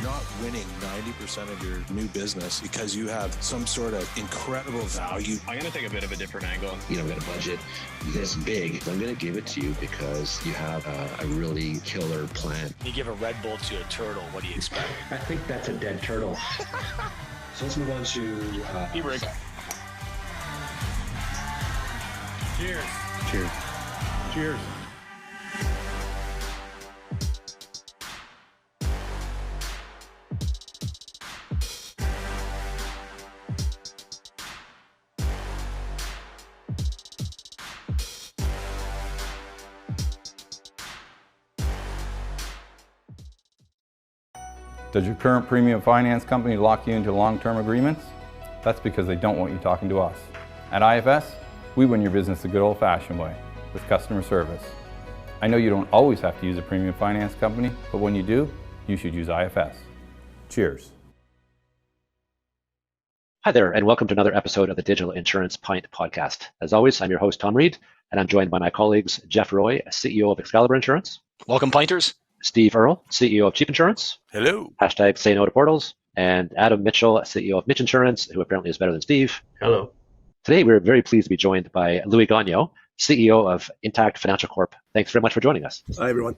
not winning 90% of your new business because you have some sort of incredible value. I'm going to take a bit of a different angle. We got a budget this big. I'm going to give it to you because you have a really killer plan. You give a Red Bull to a turtle, what do you expect? I think that's a dead turtle. So let's move on to... E-break. Cheers. Cheers. Cheers. Does your current premium finance company lock you into long-term agreements? That's because they don't want you talking to us. At IFS, we win your business the good old-fashioned way, with customer service. I know you don't always have to use a premium finance company, but when you do, you should use IFS. Cheers. Hi there, and welcome to another episode of the Digital Insurance Pint Podcast. As always, I'm your host, Tom Reid, and I'm joined by my colleagues, Jeff Roy, CEO of Excalibur Insurance. Welcome, Pinters. Steve Earle, CEO of Cheap Insurance. Hello. Hashtag Say No to Portals. And Adam Mitchell, CEO of Mitch Insurance, who apparently is better than Steve. Hello. Today, we're very pleased to be joined by Louis Gagnon, CEO of Intact Financial Corp. Thanks very much for joining us. Hi, everyone.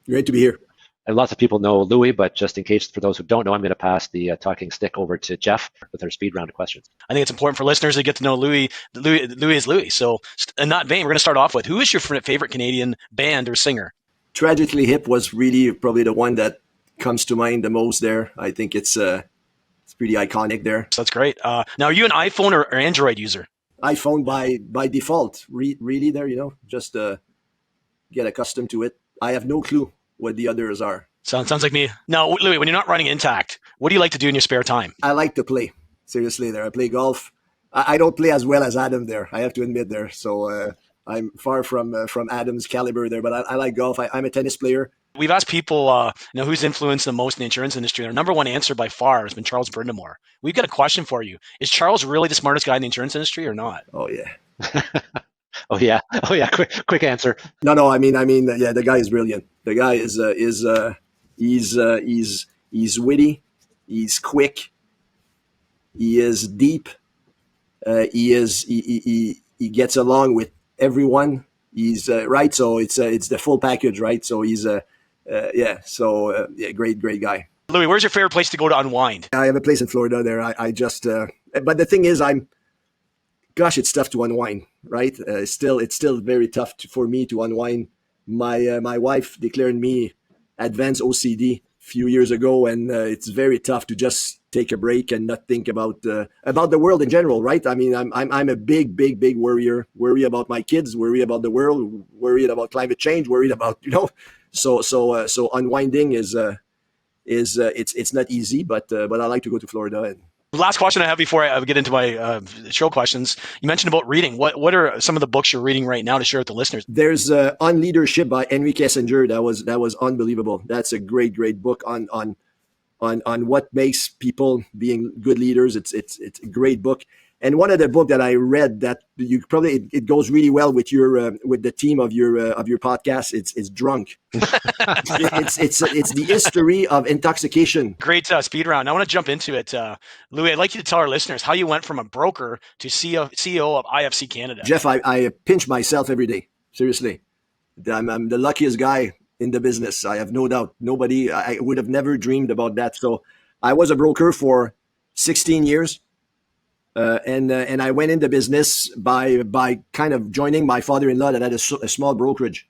Great to be here. And lots of people know Louis, but just in case for those who don't know, I'm going to pass the talking stick over to Jeff with our speed round of questions. I think it's important for listeners to get to know Louis. Louis is Louis. So, in that vein, we're going to start off with, who is your favorite Canadian band or singer? Tragically Hip was really probably the one that comes to mind the most there. I think it's pretty iconic there. So that's great. Now, are you an iPhone or Android user? iPhone by default, really there, just get accustomed to it. I have no clue what the others are. Sounds like me. Now, Louis, when you're not running Intact, what do you like to do in your spare time? I like to play. Seriously there. I play golf. I don't play as well as Adam there, I have to admit there. So I'm far from Adam's caliber there, but I like golf. I'm a tennis player. We've asked people, who's influenced the most in the insurance industry. Our number one answer by far has been Charles Brindamore. We've got a question for you. Is Charles really the smartest guy in the insurance industry or not? Oh, yeah. Oh yeah. Quick answer. No. I mean, yeah, the guy is brilliant. The guy he's witty. He's quick. He is deep. He gets along with everyone. He's right. So it's the full package, right? So he's great guy. Louis, where's your favorite place to go to unwind? I have a place in Florida there. I just, but the thing is, it's tough to unwind, right? It's still very tough for me to unwind. My wife declared me advanced OCD a few years ago, and it's very tough to just take a break and not think about the world in general, right? I mean, I'm a big worrier. Worry about my kids, worry about the world, worried about climate change, worried about So unwinding is it's not easy, but I like to go to Florida. And last question I have before I get into my show questions. You mentioned about reading. What are some of the books you're reading right now to share with the listeners? There's On Leadership by Henry Kissinger. That was unbelievable. That's a great book on what makes people being good leaders. It's a great book. And one of the book that I read that you probably it goes really well with your with the theme of your podcast. It's Drunk. it's the history of intoxication. Great speed round. I want to jump into it, Louis. I'd like you to tell our listeners how you went from a broker to CEO of IFC Canada. Jeff, I pinch myself every day. Seriously, I'm the luckiest guy in the business. I have no doubt. I would have never dreamed about that. So I was a broker for 16 years. And I went into business by kind of joining my father-in-law that had a small brokerage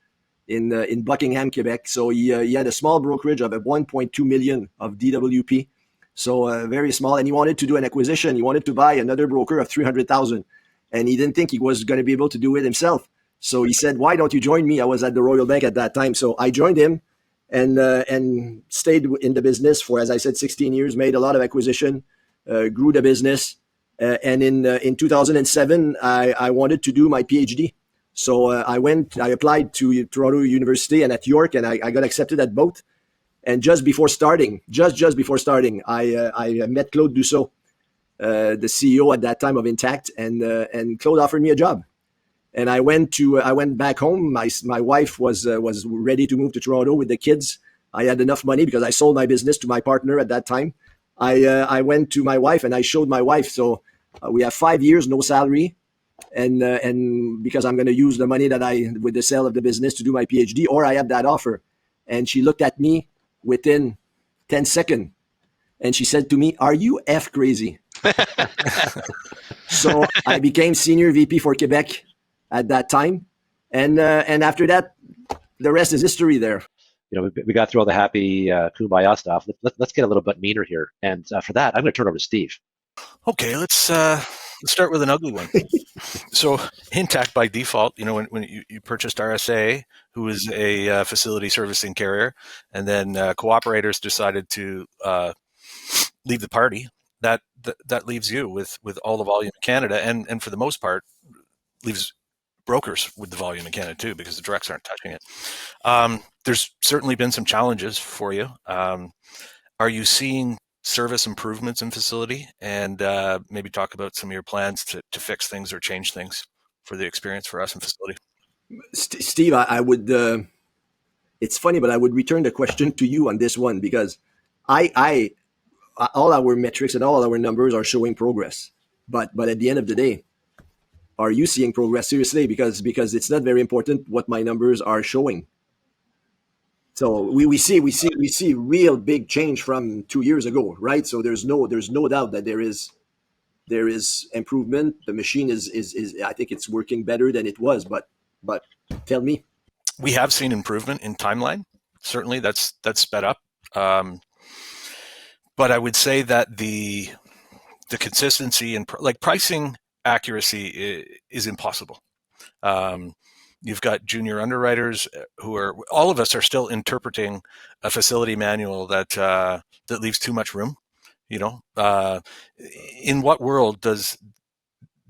in Buckingham, Quebec. So he had a small brokerage of 1.2 million of DWP. So very small. And he wanted to do an acquisition. He wanted to buy another broker of 300,000. And he didn't think he was going to be able to do it himself. So he said, "Why don't you join me?" I was at the Royal Bank at that time. So I joined him and stayed in the business for, as I said, 16 years, made a lot of acquisition, grew the business. And in 2007, I wanted to do my PhD. So I applied to Toronto University and at York, and I got accepted at both. And just before starting, I met Claude Dussault, the CEO at that time of Intact, and Claude offered me a job. And I went back home. My wife was ready to move to Toronto with the kids. I had enough money because I sold my business to my partner at that time. I went to my wife and I showed my wife. So we have 5 years, no salary. And because I'm going to use the money that with the sale of the business to do my PhD, or I have that offer. And she looked at me within 10 seconds and she said to me, "Are you F crazy?" So I became senior VP for Quebec at that time. And after that, the rest is history there. We got through all the happy kumbaya stuff. Let's get a little bit meaner here. And for that, I'm going to turn over to Steve. Okay, let's start with an ugly one. So Intact by default, when you purchased RSA, who was a facility servicing carrier, and then cooperators decided to leave the party, that leaves you with all the volume in Canada, and for the most part, leaves brokers with the volume in Canada too, because the directs aren't touching it. There's certainly been some challenges for you. Are you seeing service improvements in facility, and maybe talk about some of your plans to fix things or change things for the experience for us in facility? Steve, I would, it's funny, but I would return the question to you on this one, because I all our metrics and all our numbers are showing progress. But at the end of the day, are you seeing progress seriously? Because it's not very important what my numbers are showing. So we see real big change from 2 years ago, right? So there's no doubt that there is improvement. The machine is I think it's working better than it was. But tell me, we have seen improvement in timeline. Certainly, that's sped up. But I would say that the consistency and pricing accuracy is impossible. You've got junior underwriters all of us are still interpreting a facility manual that leaves too much room. In what world does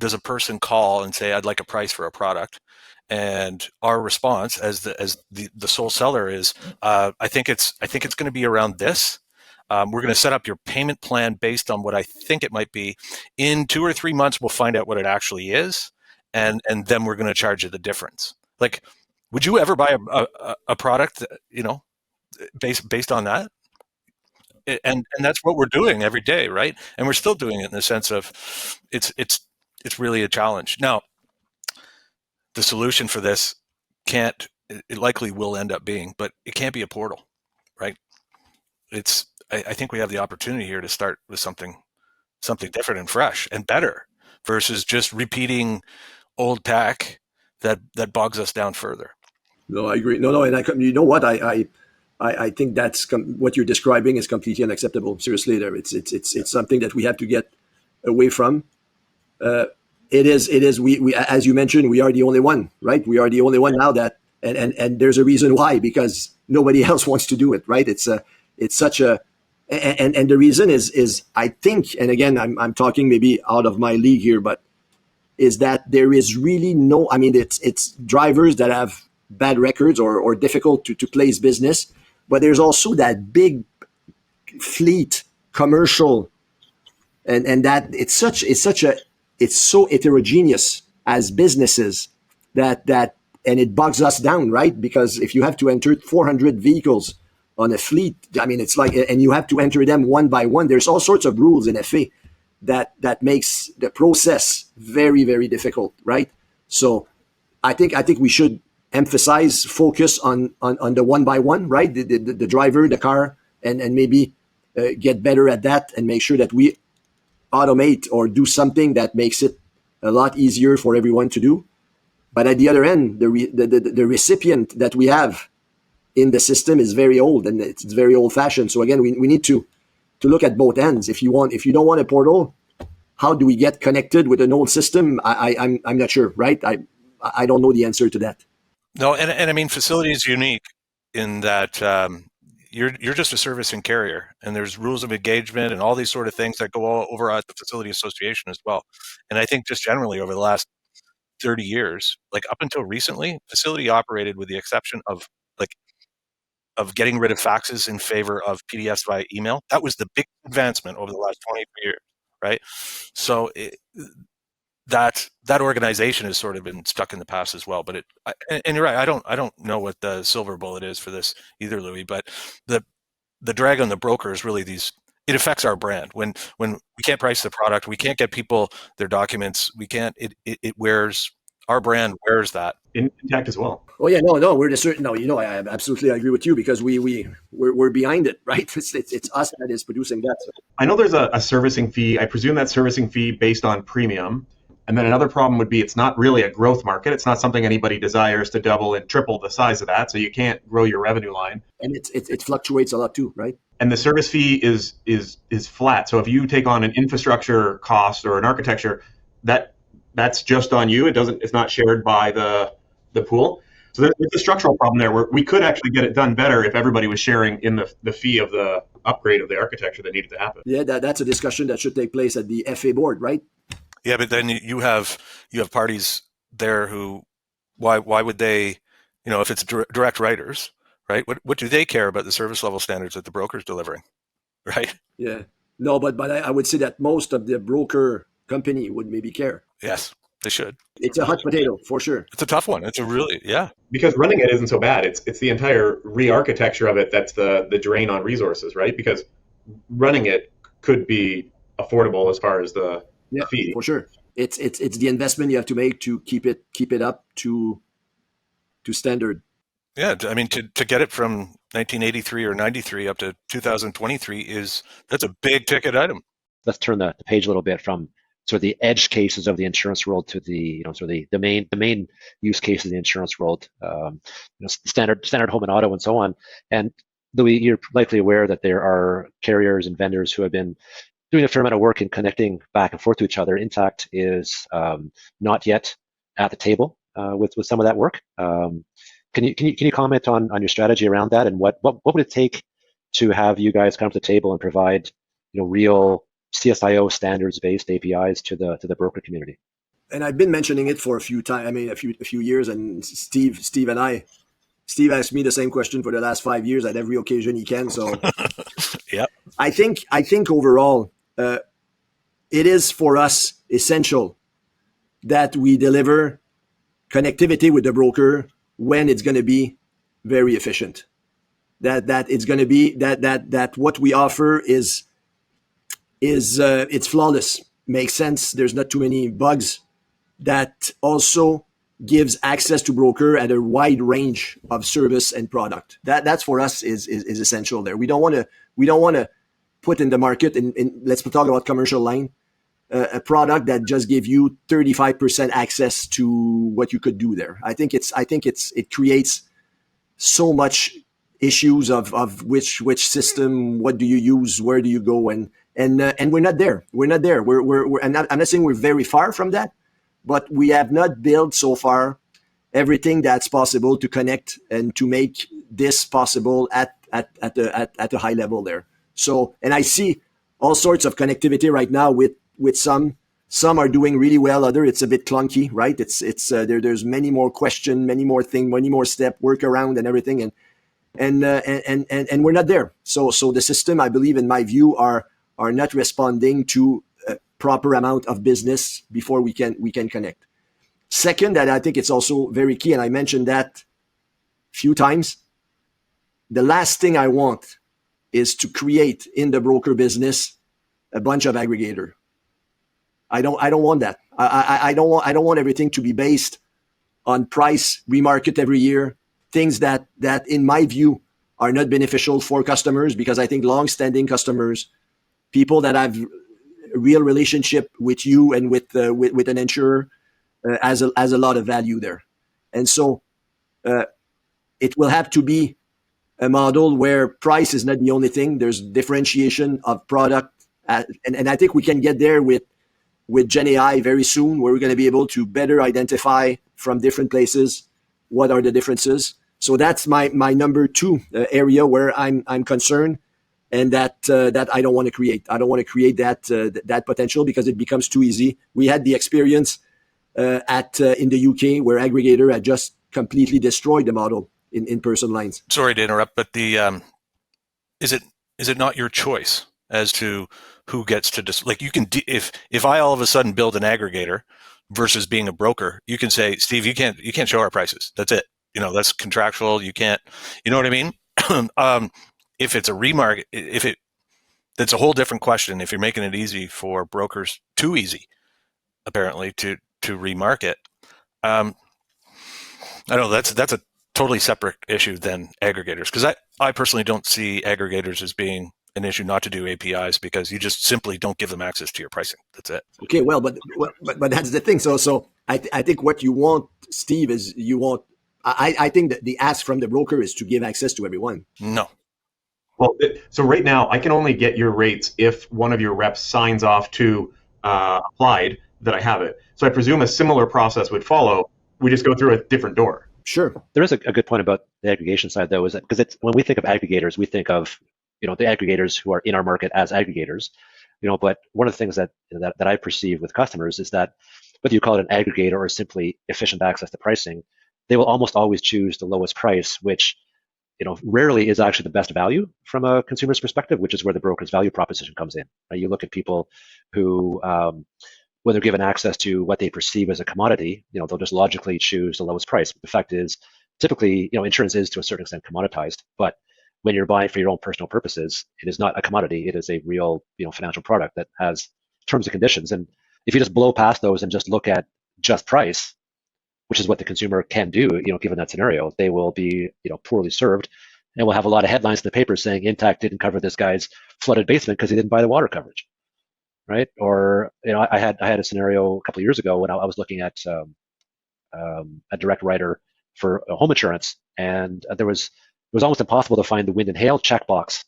a person call and say, "I'd like a price for a product," and our response as the sole seller is, "I think it's going to be around this. We're going to set up your payment plan based on what I think it might be. In 2 or 3 months, we'll find out what it actually is, and then we're going to charge you the difference." Like, would you ever buy a product, based on that? And that's what we're doing every day, right? And we're still doing it in the sense of it's really a challenge. Now, the solution for this it likely will end up being, but it can't be a portal, right? I think we have the opportunity here to start with something different and fresh and better versus just repeating old tech that bogs us down further. No, I agree. No, and you know what? I think that's what you're describing is completely unacceptable. Seriously, there, it's something that we have to get away from. It is. We as you mentioned, we are the only one, right? We are the only one now that, and there's a reason why, because nobody else wants to do it, right? It's such a, and the reason is I think, and again, I'm talking maybe out of my league here, but is that there is really no, I mean, it's drivers that have bad records or difficult to place business, but there's also that big fleet commercial, and that it's so heterogeneous as businesses that and it bogs us down, right? Because if you have to enter 400 vehicles on a fleet, I mean, it's like, and you have to enter them one by one. There's all sorts of rules in FA that makes the process very, very difficult, right? So I think we should focus on the one by one, right? The driver, the car, and maybe get better at that and make sure that we automate or do something that makes it a lot easier for everyone to do. But at the other end, the recipient that we have in the system is very old and it's very old fashioned. So again, we need to look at both ends. If you don't want a portal, how do we get connected with an old system? I'm not sure, right? I don't know the answer to that. No, and I mean, facility is unique in that you're just a servicing carrier, and there's rules of engagement and all these sort of things that go over at the facility association as well. And I think just generally over the last 30 years, like up until recently, facility operated with the exception of getting rid of faxes in favor of PDFs via email. That was the big advancement over the last 23 years, right? So that organization has sort of been stuck in the past as well. But and you're right. I don't know what the silver bullet is for this either, Louis. But the drag on the broker is really it affects our brand when we can't price the product, we can't get people their documents, we can't. It wears our brand wears that. Intact as well. Oh yeah, no, we're a certain. No, I absolutely agree with you because we're behind it, right? It's us that is producing that. So. I know there's a servicing fee. I presume that servicing fee based on premium. And then another problem would be it's not really a growth market. It's not something anybody desires to double and triple the size of that. So you can't grow your revenue line. And it fluctuates a lot too, right? And the service fee is flat. So if you take on an infrastructure cost or an architecture, that's just on you. It's not shared by the pool. So there's a structural problem there where we could actually get it done better if everybody was sharing in the fee of the upgrade of the architecture that needed to happen. Yeah, that's a discussion that should take place at the FA board, right? Yeah, but then you have parties there who, why would they, if it's direct writers, right? What do they care about the service level standards that the broker's delivering, right? Yeah, no, but I would say that most of the broker company would maybe care. Yes, they should. It's a hot potato for sure. It's a tough one. It's a really, yeah. Because running it isn't so bad. It's the entire re-architecture of it that's the drain on resources, right? Because running it could be affordable as far as the fee. For sure. It's the investment you have to make to keep it up to standard. Yeah, I mean to get it from 1983 or 93 up to 2023 that's a big ticket item. Let's turn the page a little bit from sort of the edge cases of the insurance world to the sort of the main use cases of the insurance world, standard home and auto and so on. And Louis, you're likely aware that there are carriers and vendors who have been doing a fair amount of work in connecting back and forth to each other. Intact is not yet at the table with some of that work. Can you comment on your strategy around that, and what would it take to have you guys come to the table and provide real CSIO standards based APIs to the broker community? And I've been mentioning it for a few times. I mean, a few years. And Steve asked me the same question for the last 5 years at every occasion he can. So, yeah, I think overall, it is for us essential that we deliver connectivity with the broker when it's going to be very efficient. That it's going to be that what we offer is it's flawless, makes sense. There's not too many bugs. That also gives access to broker at a wide range of service and product. That's for us is essential there. We don't want to put in the market, and let's talk about commercial line, a product that just give you 35% access to what you could do there. I think it creates so much issues of which system, what do you use, where do you go, and we're not there. We're not there. I'm not saying we're very far from that, but we have not built so far everything that's possible to connect and to make this possible at a high level there. So, and I see all sorts of connectivity right now with some are doing really well. Other, it's a bit clunky, right? There's many more questions, many more things, many more step workaround and everything. And we're not there. So the system, I believe, in my view, are not responding to a proper amount of business before we can connect. Second, that I think it's also very key, and I mentioned that a few times. The last thing I want is to create in the broker business a bunch of aggregator. I don't want that. I don't want everything to be based on price, remarket every year, things that in my view are not beneficial for customers, because I think long-standing customers, people that have a real relationship with you and with an insurer, has a lot of value there. And so it will have to be a model where price is not the only thing. There's differentiation of product. And I think we can get there with Gen AI very soon, where we're going to be able to better identify from different places what are the differences. So that's my number two area where I'm concerned, and that I don't want to create. I don't want to create that potential, because it becomes too easy. We had the experience in the UK where aggregator had just completely destroyed the model in personal lines. Sorry to interrupt, but is it not your choice as to who gets to like you can if I all of a sudden build an aggregator versus being a broker. You can say, Steve, you can't show our prices. That's it. That's contractual. You can't, you know what I mean? If it's a remarket, that's a whole different question. If you're making it easy for brokers, too easy, apparently, to remarket. I don't know. That's a totally separate issue than aggregators, because I personally don't see aggregators as being an issue not to do APIs, because you just simply don't give them access to your pricing. That's it. Okay, well, but that's the thing. So I think what you want, Steve, is you want. I think that the ask from the broker is to give access to everyone. No. Well, so right now I can only get your rates if one of your reps signs off to Applied that I have it. So I presume a similar process would follow. We just go through a different door. Sure. There is a good point about the aggregation side, though, is that because when we think of aggregators, we think of the aggregators who are in our market as aggregators. But one of the things that I perceive with customers is that whether you call it an aggregator or simply efficient access to pricing, they will almost always choose the lowest price, which rarely is actually the best value from a consumer's perspective, which is where the broker's value proposition comes in. Right? You look at people who, when they're given access to what they perceive as a commodity, they'll just logically choose the lowest price. The fact is, typically, insurance is to a certain extent commoditized, but when you're buying for your own personal purposes, it is not a commodity. It is a real, financial product that has terms and conditions. And if you just blow past those and just look at just price, which is what the consumer can do, given that scenario, they will be, poorly served, and we'll have a lot of headlines in the paper saying Intact didn't cover this guy's flooded basement because he didn't buy the water coverage, right? Or I had a scenario a couple of years ago when I was looking at a direct writer for home insurance, and it was almost impossible to find the wind and hail checkbox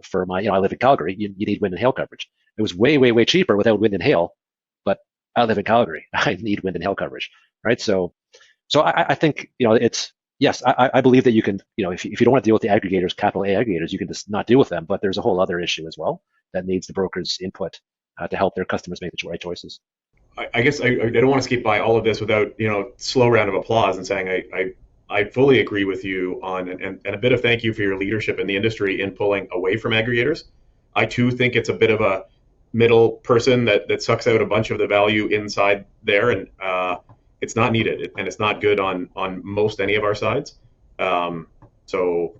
for my, I live in Calgary. You need wind and hail coverage. It was way, way, way cheaper without wind and hail, but I live in Calgary. I need wind and hail coverage. Right. So I think, it's, yes, I believe that you can, if you don't want to deal with the aggregators, capital A aggregators, you can just not deal with them. But there's a whole other issue as well that needs the broker's input to help their customers make the right choices. I guess I don't want to skip by all of this without, slow round of applause and saying I fully agree with you on, and a bit of thank you for your leadership in the industry in pulling away from aggregators. I too think it's a bit of a middle person that sucks out a bunch of the value inside there, and it's not needed, and it's not good on most any of our sides. So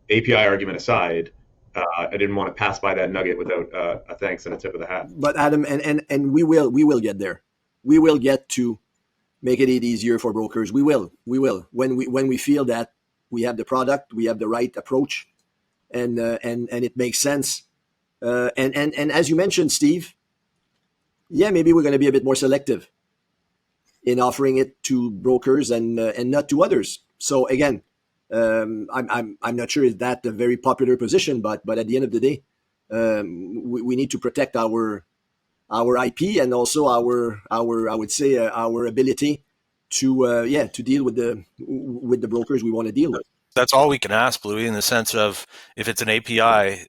API argument aside, I didn't want to pass by that nugget without a thanks and a tip of the hat. But Adam, and we will get there. We will get to make it easier for brokers. We will when we feel that we have the product, we have the right approach, and it makes sense. And as you mentioned, Steve, maybe we're going to be a bit more selective in offering it to brokers and not to others. So again, I'm not sure is that a very popular position, but at the end of the day, we need to protect our IP and also our I would say our ability to deal with the brokers we want to deal with. That's all we can ask, Louis, in the sense of if it's an API,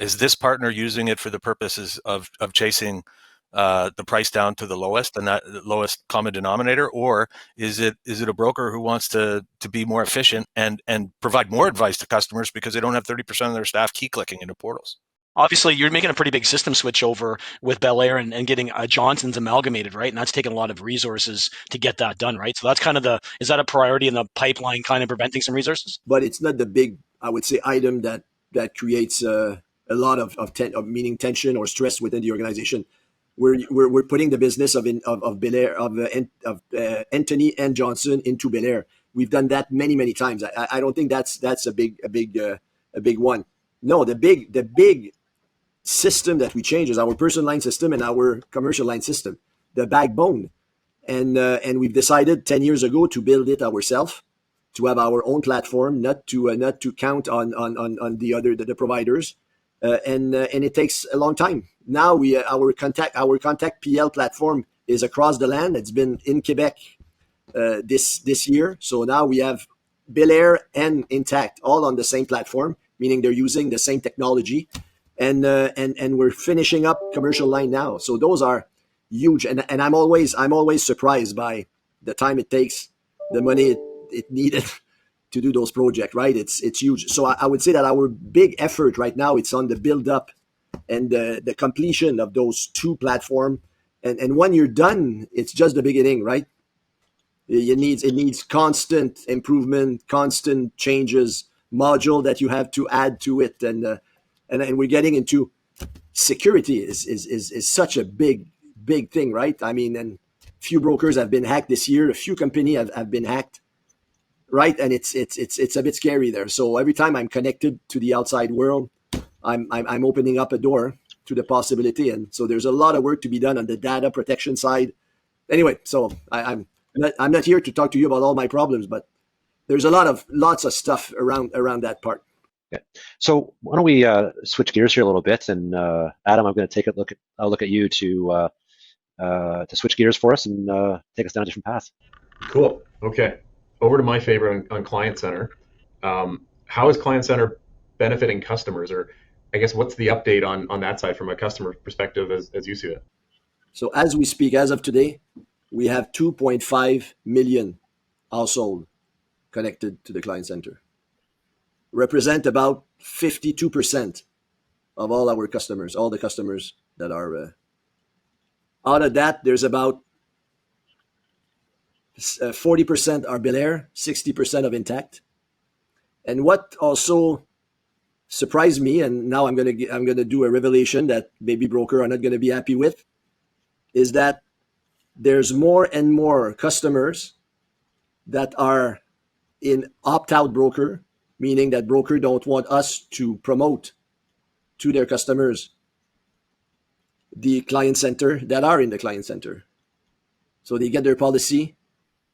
is this partner using it for the purposes of chasing the price down to the lowest and that lowest common denominator, or is it a broker who wants to be more efficient and provide more advice to customers because they don't have 30% of their staff key clicking into portals? Obviously, you're making a pretty big system switch over with Bel Air and getting Johnson's amalgamated, right? And that's taken a lot of resources to get that done, right? So that's kind of is that a priority in the pipeline, kind of preventing some resources? But it's not the big, I would say, item that creates a lot of meaning tension or stress within the organization. We're putting the business of Bel Air, of Anthony and Johnson into Bel Air. We've done that many times. I don't think that's a big one. No, the big system that we change is our personal line system and our commercial line system, the backbone. And we've decided 10 years ago to build it ourselves, to have our own platform, not to count on the providers. And it takes a long time. Now our contact PL platform is across the land. It's been in Quebec this year. So now we have Bel Air and Intact all on the same platform, meaning they're using the same technology. And we're finishing up commercial line now. So those are huge. And I'm always surprised by the time it takes, the money it needed to do those projects, right? It's huge. So I would say that our big effort right now, it's on the build up and the completion of those two platforms And when you're done, it's just the beginning, right? It needs constant improvement, constant changes, module that you have to add to it, and we're getting into security is such a big thing, right? I mean, and few brokers have been hacked this year. A few companies have been hacked, right? And it's a bit scary there. So every time I'm connected to the outside world, I'm opening up a door to the possibility, and so there's a lot of work to be done on the data protection side. Anyway, so I'm not here to talk to you about all my problems, but there's lots of stuff around that part. Okay. So why don't we switch gears here a little bit, and Adam, I'm going to take a look at you to switch gears for us and take us down a different path. Cool. Okay. Over to my favorite on Client Center. How is Client Center benefiting customers, or I guess what's the update on that side from a customer perspective as you see it? So as we speak, as of today, we have 2.5 million households connected to the Client Center. Represent about 52% of all our customers, all the customers that are out of that. There's about 40% are Bel Air, 60% of Intact. And what also surprised me, and now I'm gonna do a revelation that maybe broker are not gonna be happy with, is that there's more and more customers that are in opt-out broker, meaning that broker don't want us to promote to their customers the Client Center that are in the Client Center. So they get their policy,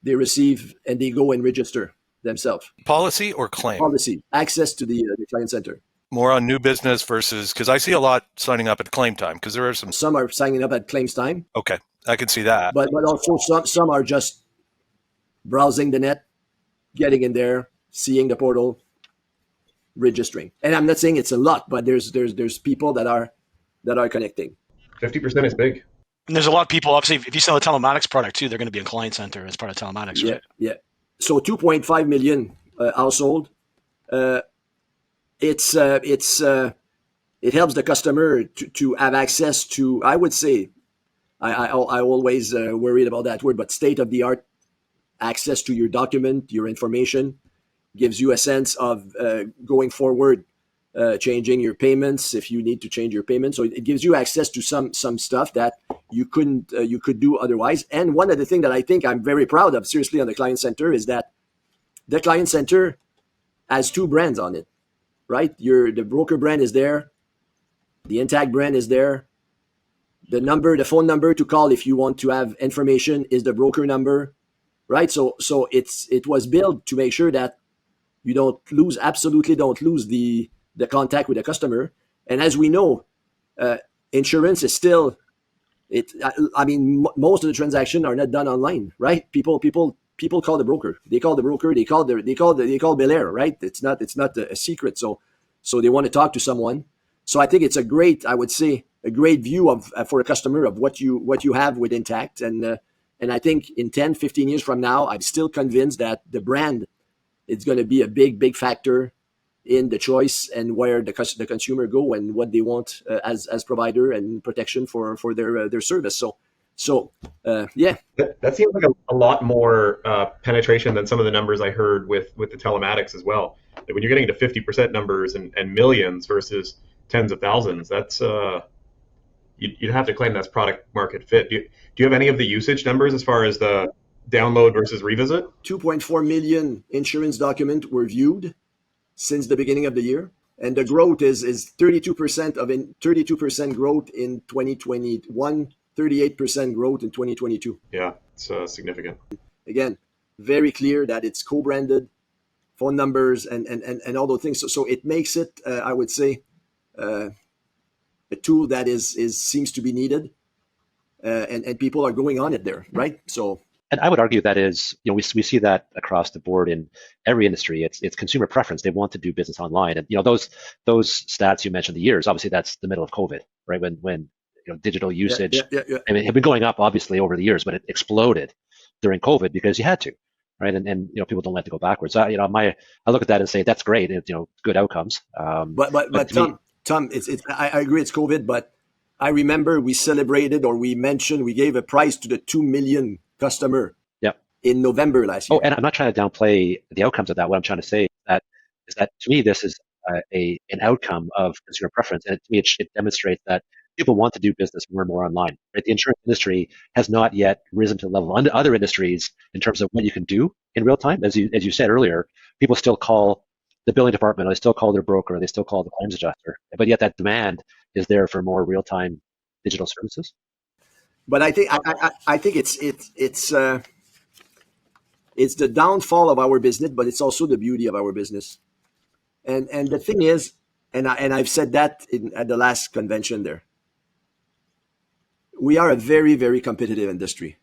they receive, and they go and register themselves. Policy or claim? Policy, access to the Client Center. More on new business versus, because I see a lot signing up at claim time, because there are some are signing up at claims time. Okay, I can see that. But also some are just browsing the net, getting in there, seeing the portal, registering. And I'm not saying it's a lot, but there's people that are connecting. 50% is big. And there's a lot of people, obviously, if you sell a telematics product too, they're going to be in Client Center as part of telematics, right? Yeah. So 2.5 million household. It helps the customer to have access to, I would say, I always worried about that word, but state-of-the-art access to your document, your information, gives you a sense of going forward, changing your payments if you need to change your payments. So it gives you access to some stuff that you could do otherwise. And one of the things that I think I'm very proud of, seriously, on the Client Center is that the Client Center has two brands on it, right? The broker brand is there, the Intact brand is there. The phone number to call if you want to have information is the broker number, right? So it was built to make sure that you absolutely don't lose the contact with the customer. And as we know, insurance is still most of the transactions are not done online, right? People call the broker. They call the broker. They call Bel Air, right? It's not a secret. So they want to talk to someone. So I think it's a great view for a customer of what you have with Intact. And I think in 10, 15 years from now, I'm still convinced that the brand is going to be a big factor in the choice and where the consumer go and what they want as provider and protection for their service. So yeah. That seems like a lot more penetration than some of the numbers I heard with the telematics as well. Like when you're getting to 50% numbers and millions versus tens of thousands, that's you'd have to claim that's product market fit. Do you have any of the usage numbers as far as the download versus revisit? 2.4 million insurance documents were viewed since the beginning of the year, and the growth is 32% 32% growth in 2021, 38% growth in 2022. Yeah, it's significant. Again, very clear that it's co-branded phone numbers and all those things. So it makes it, I would say, a tool that seems to be needed, and people are going on it there, right? So. And I would argue that is, we see that across the board in every industry. It's consumer preference. They want to do business online, and those stats you mentioned, the years, obviously that's the middle of COVID, right? When digital usage, yeah. I mean, it had been going up obviously over the years, but it exploded during COVID because you had to, right? And people don't like to go backwards. So, I look at that and say that's great. It's good outcomes. But Tom, I agree it's COVID, but I remember we celebrated, or we mentioned, we gave a prize to the 2 million customer in November last year. Oh, and I'm not trying to downplay the outcomes of that. What I'm trying to say is that to me, this is an outcome of consumer preference. And to me, it demonstrates that people want to do business more and more online. Right? The insurance industry has not yet risen to the level of other industries in terms of what you can do in real time. As you said earlier, people still call the billing department, or they still call their broker, or they still call the claims adjuster. But yet that demand is there for more real-time digital services. But I think it's the downfall of our business, but it's also the beauty of our business. And the thing is, and I've said that at the last convention there, we are a very, very competitive industry.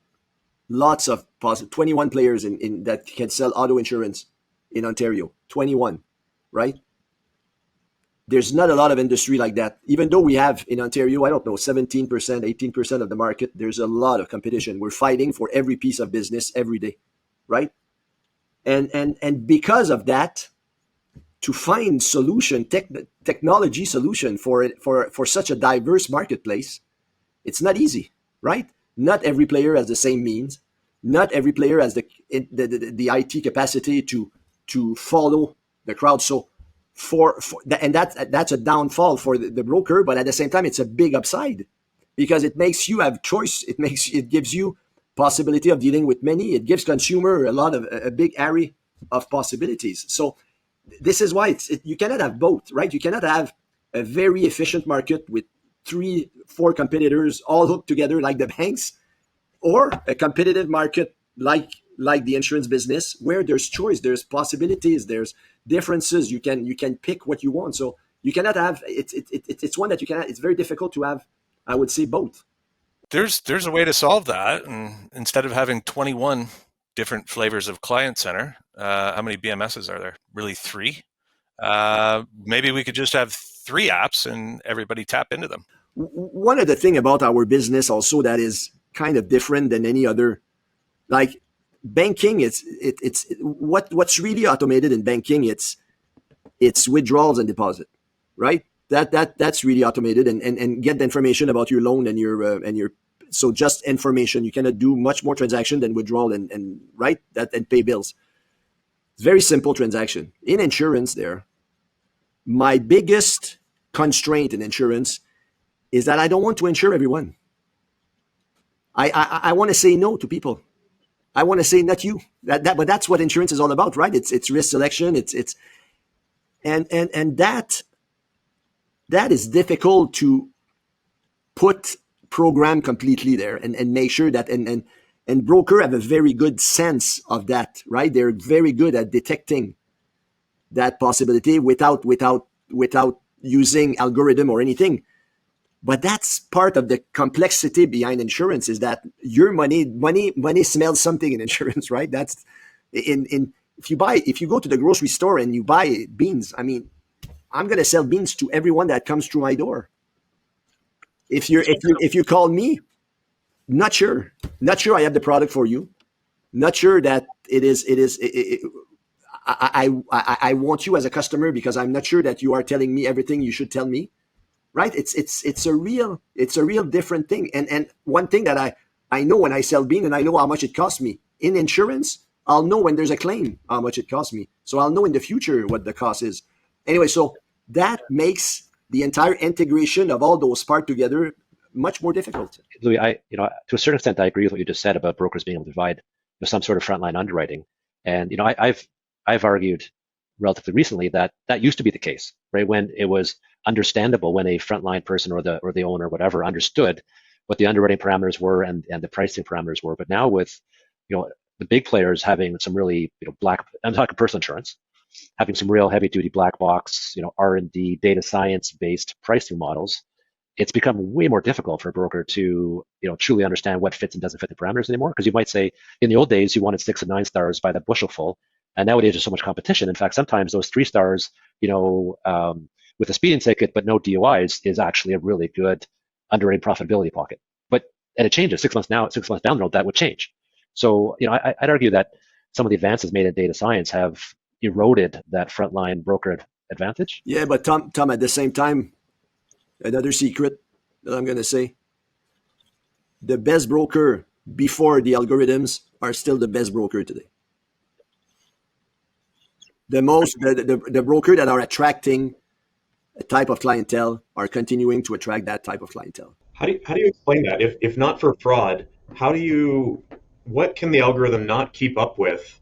Lots of 21 players in that can sell auto insurance in Ontario. 21, right? There's not a lot of industry like that. Even though we have in Ontario, I don't know, 17%, 18% of the market, there's a lot of competition. We're fighting for every piece of business every day, right? And because of that, to find technology solution for such a diverse marketplace, it's not easy, right? Not every player has the same means. Not every player has the IT capacity to follow the crowd. So that's a downfall for the broker, but at the same time, it's a big upside because it makes you have choice. It gives you possibility of dealing with many. It gives consumer a big array of possibilities. So this is why you cannot have both, right? You cannot have a very efficient market with 3-4 competitors all hooked together like the banks, or a competitive market like the insurance business where there's choice, there's possibilities, there's differences. You can pick what you want. So you cannot have it's one that you cannot. It's very difficult to have, I would say, both. There's a way to solve that, and instead of having 21 different flavors of client center, how many BMSs are there? Really 3? Maybe we could just have 3 apps and everybody tap into them. One of the things about our business also that is kind of different than any other, like banking, it's what's really automated in banking. It's withdrawals and deposit, right? That's really automated and get the information about your loan and your so just information. You cannot do much more transaction than withdrawal and right that and pay bills. It's very simple transaction. In insurance, my biggest constraint in insurance is that I don't want to insure everyone. I want to say no to people. I want to say not you. But that's what insurance is all about, right? It's risk selection. And that is difficult to put program completely there and make sure that and broker have a very good sense of that, right? They're very good at detecting that possibility without using algorithm or anything. But that's part of the complexity behind insurance is that your money smells something in insurance, right? That's if you go to the grocery store and you buy beans, I mean, I'm going to sell beans to everyone that comes through my door. If you call me, not sure I have the product for you. Not sure that I want you as a customer because I'm not sure that you are telling me everything you should tell me. Right? It's a real different thing. And one thing that I know when I sell bean and I know how much it costs me. In insurance, I'll know when there's a claim how much it costs me. So I'll know in the future what the cost is. Anyway, so that makes the entire integration of all those parts together much more difficult. Louis, to a certain extent, I agree with what you just said about brokers being able to provide some sort of frontline underwriting. And I've argued relatively recently that used to be the case, right? When it was understandable, when a frontline person or the owner, whatever, understood what the underwriting parameters were and the pricing parameters were. But now with the big players having some really I'm talking personal insurance, having some real heavy duty black box, R&D data science based pricing models, it's become way more difficult for a broker to truly understand what fits and doesn't fit the parameters anymore. Because you might say in the old days you wanted 6 and 9 stars by the bushel. And nowadays there's so much competition. In fact, sometimes those 3 stars, with a speeding ticket but no DUIs is actually a really good underwriting profitability pocket. And it changes 6 months down the road, that would change. So, I'd argue that some of the advances made in data science have eroded that frontline broker advantage. Yeah, but Tom, at the same time, another secret, that I'm going to say. The best broker before the algorithms are still the best broker today. The broker that are attracting a type of clientele are continuing to attract that type of clientele. How do you explain that? If not for fraud, what can the algorithm not keep up with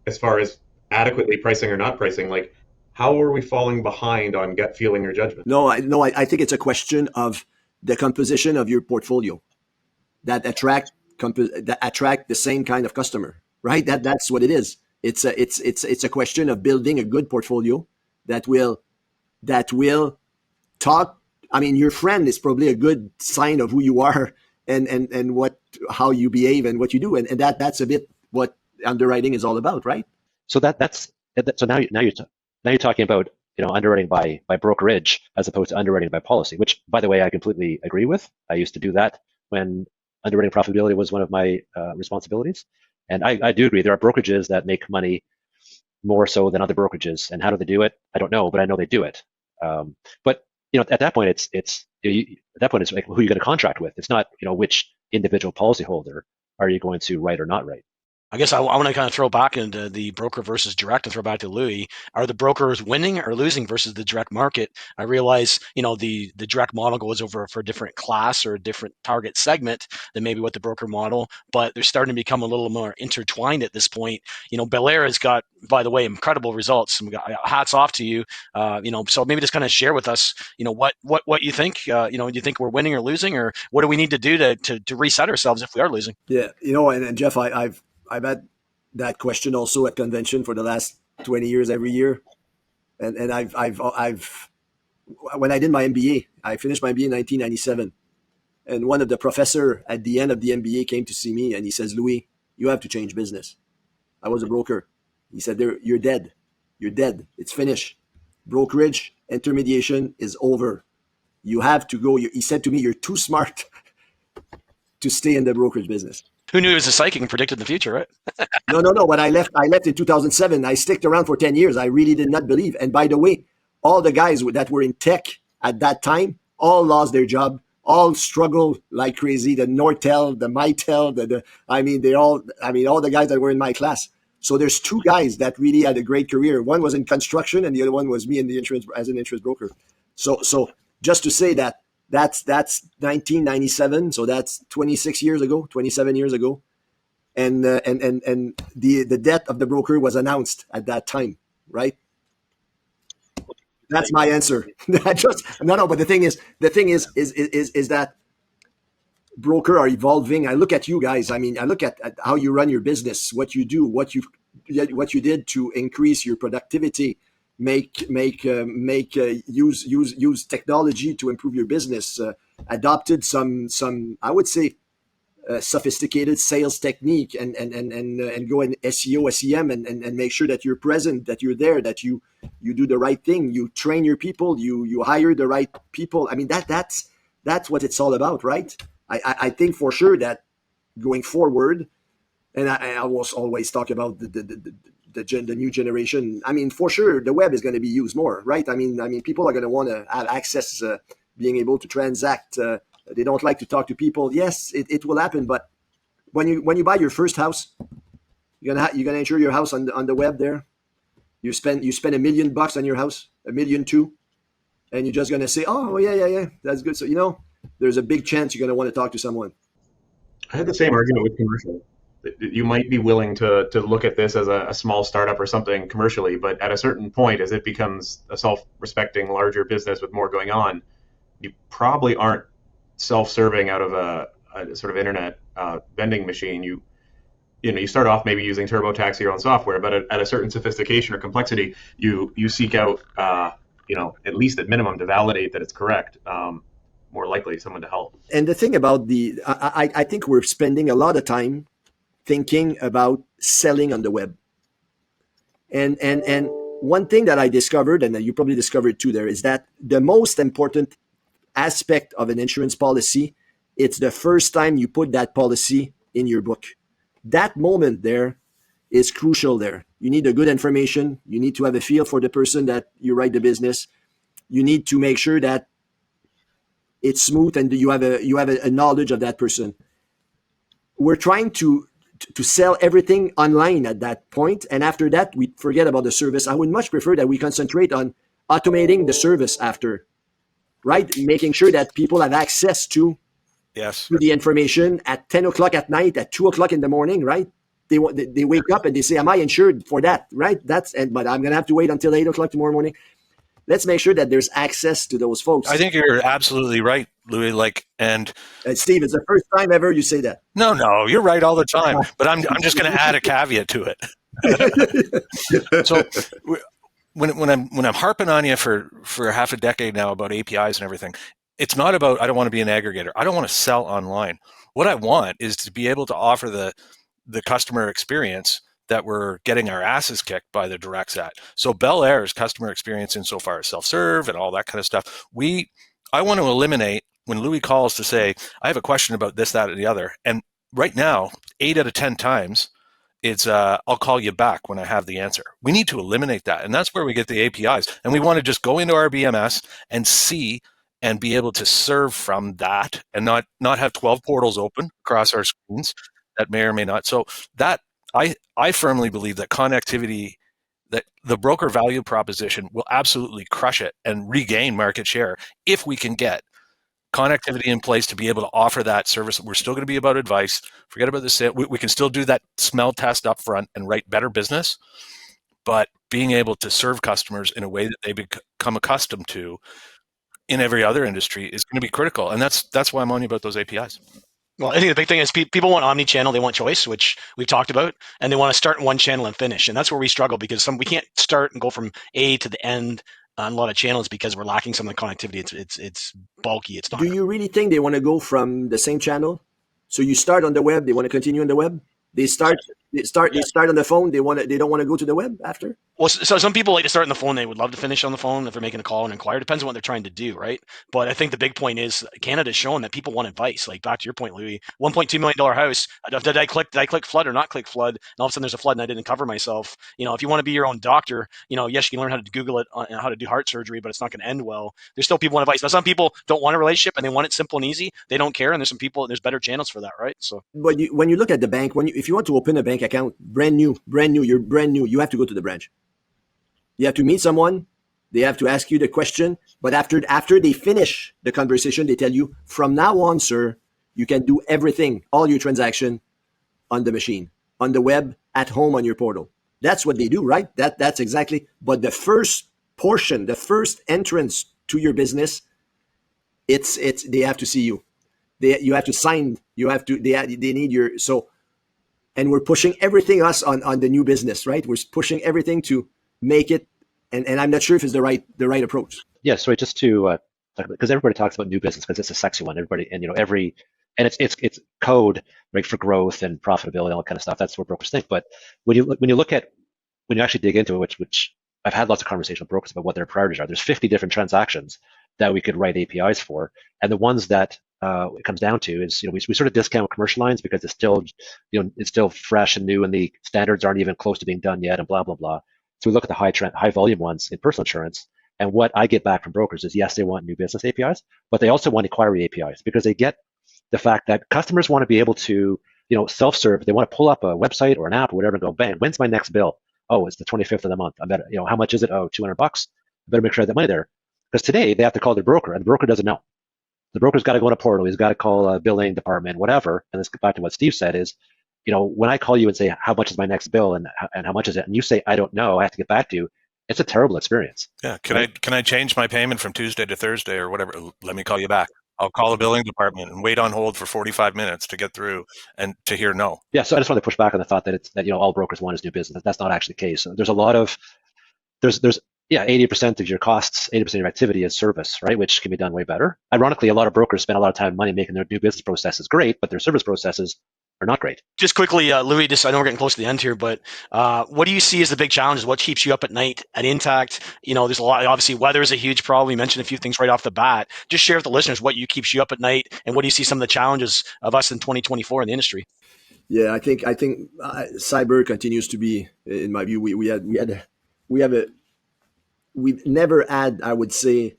as far as adequately pricing or not pricing? Like, how are we falling behind on gut feeling or judgment? I think it's a question of the composition of your portfolio that attract the same kind of customer, right? That's what it is. It's a question of building a good portfolio that will talk. I mean, your friend is probably a good sign of who you are and how you behave and what you do, and that's a bit what underwriting is all about, right? So so now you're talking about underwriting by brokerage as opposed to underwriting by policy, which, by the way, I completely agree with. I used to do that when underwriting profitability was one of my responsibilities, and I do agree there are brokerages that make money more so than other brokerages, and how do they do it? I don't know, but I know they do it. But at that point, it's like who you're going to contract with. It's not which individual policyholder are you going to write or not write. I guess I want to kind of throw back into the broker versus direct and throw back to Louis. Are the brokers winning or losing versus the direct market? I realize, the direct model goes over for a different class or a different target segment than maybe what the broker model, but they're starting to become a little more intertwined at this point. Belair has got, by the way, incredible results. Hats off to you. So maybe just kind of share with us, what you think. Do you think we're winning or losing, or what do we need to do to reset ourselves if we are losing? Yeah, and Jeff, I've had that question also at convention for the last 20 years every year. And I've when I did my MBA, I finished my MBA in 1997. And one of the professor at the end of the MBA came to see me and he says, "Louis, you have to change business." I was a broker. He said, "You're dead. You're dead. It's finished. Brokerage, intermediation is over. You have to go." He said to me, "You're too smart to stay in the brokerage business." Who knew he was a psychic and predicted the future, right? No. When I left in 2007. I sticked around for 10 years. I really did not believe. And by the way, all the guys that were in tech at that time all lost their job, all struggled like crazy. The Nortel, the Mitel, all the guys that were in my class. So there's two guys that really had a great career. One was in construction and the other one was me in the insurance as an insurance broker. So just to say that's 1997. So that's 27 years ago. And the death of the broker was announced at that time, right? That's my answer. But the thing is that broker are evolving. I look at you guys. I mean, I look at how you run your business, what you do, what you did to increase your productivity, use technology to improve your business, adopted some I would say sophisticated sales technique and go in SEO, SEM and make sure that you're present, that you're there, that you do the right thing, you train your people, you hire the right people. I mean that's what it's all about, right? I think for sure that going forward, and I will always talk about the new generation. I mean, for sure, the web is going to be used more, right? I mean, people are going to want to have access, being able to transact. They don't like to talk to people. Yes, it will happen. But when you buy your first house, you're gonna insure your house on the web. There, you spend $1 million on your house, $1.2 million, and you're just gonna say, "Oh yeah, that's good." So there's a big chance you're gonna want to talk to someone. I had the same argument with commercial. You might be willing to look at this as a small startup or something commercially, but at a certain point, as it becomes a self-respecting larger business with more going on, you probably aren't self-serving out of a sort of internet vending machine. You start off maybe using TurboTax or your own software, but at a certain sophistication or complexity, you seek out at least at minimum to validate that it's correct. More likely someone to help. And the thing about I think we're spending a lot of time thinking about selling on the web. And one thing that I discovered, and you probably discovered too there, is that the most important aspect of an insurance policy, it's the first time you put that policy in your book. That moment there is crucial there. You need a good information. You need to have a feel for the person that you write the business. You need to make sure that it's smooth and you have a knowledge of that person. We're trying to sell everything online at that point, and after that we forget about the service. I would much prefer that we concentrate on automating the service after, right? Making sure that people have access to the information at 10 o'clock at night, at 2 o'clock in the morning, right? They wake up and they say, am I insured for that, right? But I'm going to have to wait until 8 o'clock tomorrow morning. Let's make sure that there's access to those folks. I think you're absolutely right, Louis. And Steve, it's the first time ever you say that. No, you're right all the time. But I'm just going to add a caveat to it. So when I'm harping on you for half a decade now about APIs and everything, it's not about I don't want to be an aggregator. I don't want to sell online. What I want is to be able to offer the customer experience that we're getting our asses kicked by the directs at. So Bel Air's customer experience insofar as self-serve and all that kind of stuff, I want to eliminate when Louis calls to say, I have a question about this, that, or the other. And right now, 8 out of 10 times, it's I'll call you back when I have the answer. We need to eliminate that. And that's where we get the APIs. And we want to just go into our BMS and see and be able to serve from that and not have 12 portals open across our screens that may or may not. So that I firmly believe that connectivity, that the broker value proposition will absolutely crush it and regain market share if we can get connectivity in place to be able to offer that service. We're still going to be about advice. Forget about the sale. We can still do that smell test up front and write better business, but being able to serve customers in a way that they become accustomed to in every other industry is going to be critical. And that's why I'm on you about those APIs. Well, I think the big thing is people want omni-channel, they want choice, which we've talked about, and they want to start in one channel and finish. And that's where we struggle because we can't start and go from A to the end on a lot of channels because we're lacking some of the connectivity. It's bulky. It's not. Do you really think they want to go from the same channel? So you start on the web, they want to continue on the web? They start on the phone, they don't want to go to the web after? Well, so some people like to start on the phone. They would love to finish on the phone if they're making a call and inquire. Depends on what they're trying to do, right? But I think the big point is Canada's shown that people want advice. Like back to your point, Louis, $1.2 million house. Did I click flood or not click flood? And all of a sudden there's a flood and I didn't cover myself. If you want to be your own doctor, yes, you can learn how to Google it on how to do heart surgery, but it's not going to end well. There's still people want advice. Now, some people don't want a relationship and they want it simple and easy. They don't care. And there's better channels for that, right? So, but when you look at the bank, if you want to open a bank account, brand new, you're brand new, you have to go to the branch. You have to meet someone. They have to ask you the question. But after they finish the conversation, they tell you, from now on, sir, you can do everything, all your transaction on the machine, on the web, at home, on your portal. That's what they do, right? That's exactly. But the first portion, the first entrance to your business, they have to see you. You have to sign. They need your and we're pushing everything on the new business, right? We're pushing everything to make it, and I'm not sure if it's the right approach. Yeah, so just to because everybody talks about new business because it's a sexy one. Everybody and it's code, right, for growth and profitability, all that kind of stuff. That's what brokers think. But when you actually dig into it, which I've had lots of conversations with brokers about what their priorities are. There's 50 different transactions that we could write APIs for, and the ones that it comes down to is we sort of discount commercial lines because it's still it's still fresh and new and the standards aren't even close to being done yet and blah blah blah. So we look at the high volume ones in personal insurance, and what I get back from brokers is yes, they want new business APIs, but they also want inquiry APIs because they get the fact that customers want to be able to self serve. They want to pull up a website or an app or whatever and go, bang, when's my next bill? Oh, it's the 25th of the month. I better how much is it? Oh, $200. I better make sure I have that money there. Because today they have to call their broker, and the broker doesn't know. The broker's got to go in a portal. He's got to call a billing department, whatever. And let's get back to what Steve said is, when I call you and say, how much is my next bill and how much is it? And you say, I don't know, I have to get back to you. It's a terrible experience. Yeah. Can I change my payment from Tuesday to Thursday or whatever? Let me call you back. I'll call a billing department and wait on hold for 45 minutes to get through and to hear no. Yeah. So I just want to push back on the thought that all brokers want is new business. That's not actually the case. There's a lot of, there's 80% of your costs, 80% of your activity is service, right? Which can be done way better. Ironically, a lot of brokers spend a lot of time and money making their new business processes great, but their service processes are not great. Just quickly, Louis, I know we're getting close to the end here, but what do you see as the big challenges? What keeps you up at night at Intact? There's a lot, obviously weather is a huge problem. You mentioned a few things right off the bat. Just share with the listeners what keeps you up at night and what do you see some of the challenges of us in 2024 in the industry? Yeah, I think cyber continues to be, in my view, we've never had, I would say,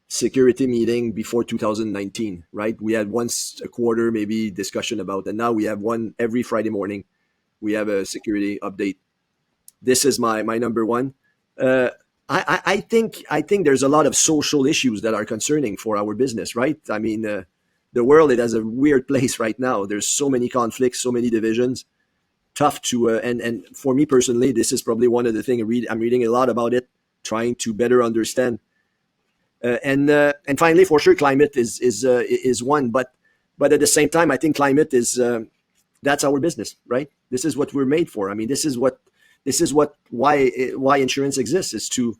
security meeting before 2019, right? We had once a quarter, maybe discussion about, and now we have one every Friday morning. We have a security update. This is my number one. I think there's a lot of social issues that are concerning for our business, right? I mean, the world, it has a weird place right now. There's so many conflicts, so many divisions. Tough to and for me personally, this is probably one of the things I'm reading a lot about it, trying to better understand. And finally, for sure, climate is one. But at the same time, I think climate is that's our business, right? This is what we're made for. I mean, this is why insurance exists, is to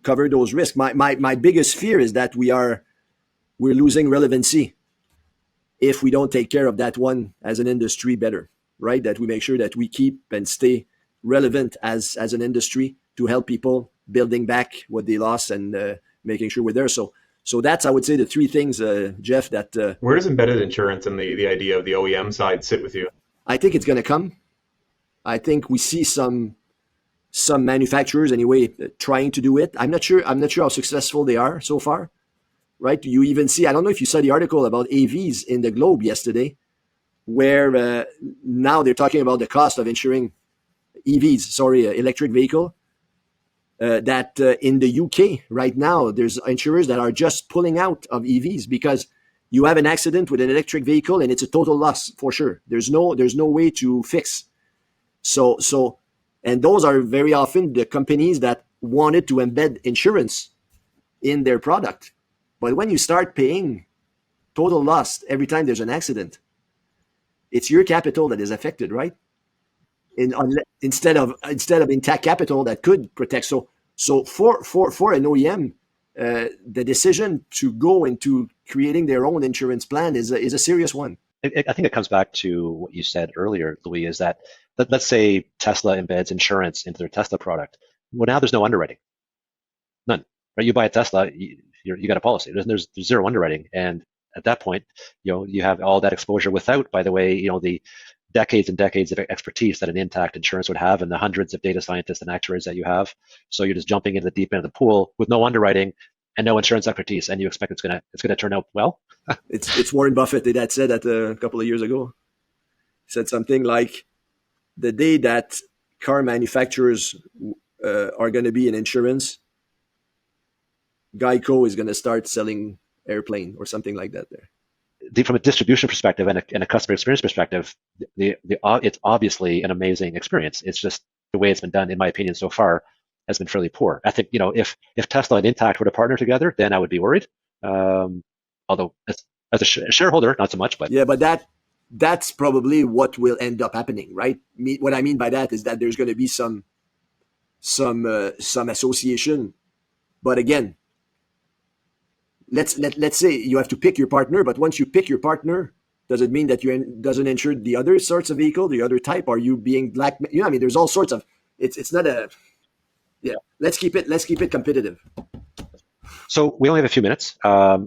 cover those risks. My biggest fear is that we're losing relevancy if we don't take care of that one as an industry better, right? That we make sure that we keep and stay relevant as an industry to help people building back what they lost and making sure we're there. So that's, I would say, the three things, Jeff, that... Where does embedded insurance and the idea of the OEM side sit with you? I think it's going to come. I think we see some manufacturers anyway trying to do it. I'm not sure how successful they are so far, right? You even see, I don't know if you saw the article about AVs in the Globe yesterday, where now they're talking about the cost of insuring electric vehicle. That in the UK right now, there's insurers that are just pulling out of EVs because you have an accident with an electric vehicle and it's a total loss for sure. There's no way to fix. So, and those are very often the companies that wanted to embed insurance in their product. But when you start paying total loss every time there's an accident, it's your capital that is affected, right? Instead of Intact capital that could protect. So for an OEM, the decision to go into creating their own insurance plan is a serious one. I think it comes back to what you said earlier, Louis, is that let's say Tesla embeds insurance into their Tesla product. Well, now there's no underwriting, none. Right? You buy a Tesla, you got a policy. There's zero underwriting, and at that point, you have all that exposure without, by the way, the decades and decades of expertise that an Intact insurance would have, and the hundreds of data scientists and actuaries that you have. So you're just jumping into the deep end of the pool with no underwriting and no insurance expertise, and you expect it's gonna turn out well. It's Warren Buffett that said that a couple of years ago. He said something like, the day that car manufacturers are going to be in insurance, Geico is going to start selling airplane or something like that there. From a distribution perspective and a customer experience perspective, it's obviously an amazing experience. It's just the way it's been done, in my opinion, so far has been fairly poor. I think, if Tesla and Intact were to partner together, then I would be worried. Although as a shareholder, not so much. But yeah, but that's probably what will end up happening, right? What I mean by that is that there's going to be some association, but again, let's say you have to pick your partner, but once you pick your partner, does it mean that doesn't insure the other sorts of vehicle, the other type? Are you being black? I mean, there's all sorts of. It's not a. Yeah, let's keep it competitive. So we only have a few minutes.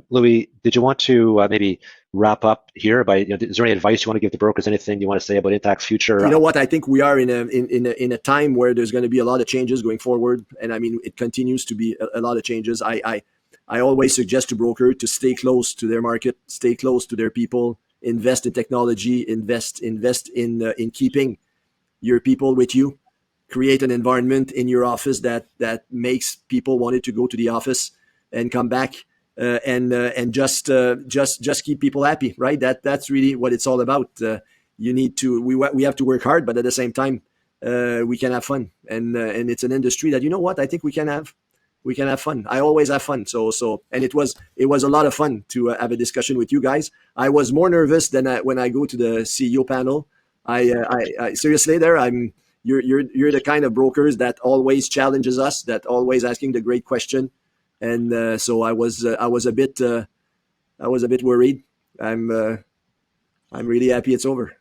Louis, did you want to maybe wrap up here by? Is there any advice you want to give to brokers? Anything you want to say about Intact's future? You know what? I think we are in a time where there's going to be a lot of changes going forward, and I mean it continues to be a lot of changes. I always suggest to brokers to stay close to their market, stay close to their people, invest in technology, invest in keeping your people with you, create an environment in your office that makes people want to go to the office and come back, and just keep people happy, right? That's really what it's all about. We have to work hard, but at the same time, we can have fun, and it's an industry that, you know what, I think we can have fun. I always have fun. So and it was a lot of fun to have a discussion with you guys. I was more nervous than when I go to the CEO panel. I seriously you're the kind of brokers that always challenges us, that always asking the great question. And so I was a bit worried. I'm really happy it's over.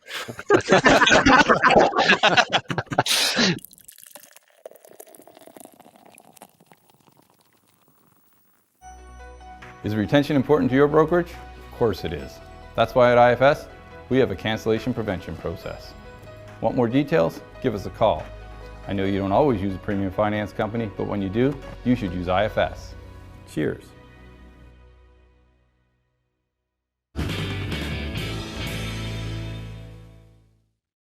Is retention important to your brokerage? Of course it is. That's why at IFS, we have a cancellation prevention process. Want more details? Give us a call. I know you don't always use a premium finance company, but when you do, you should use IFS. Cheers.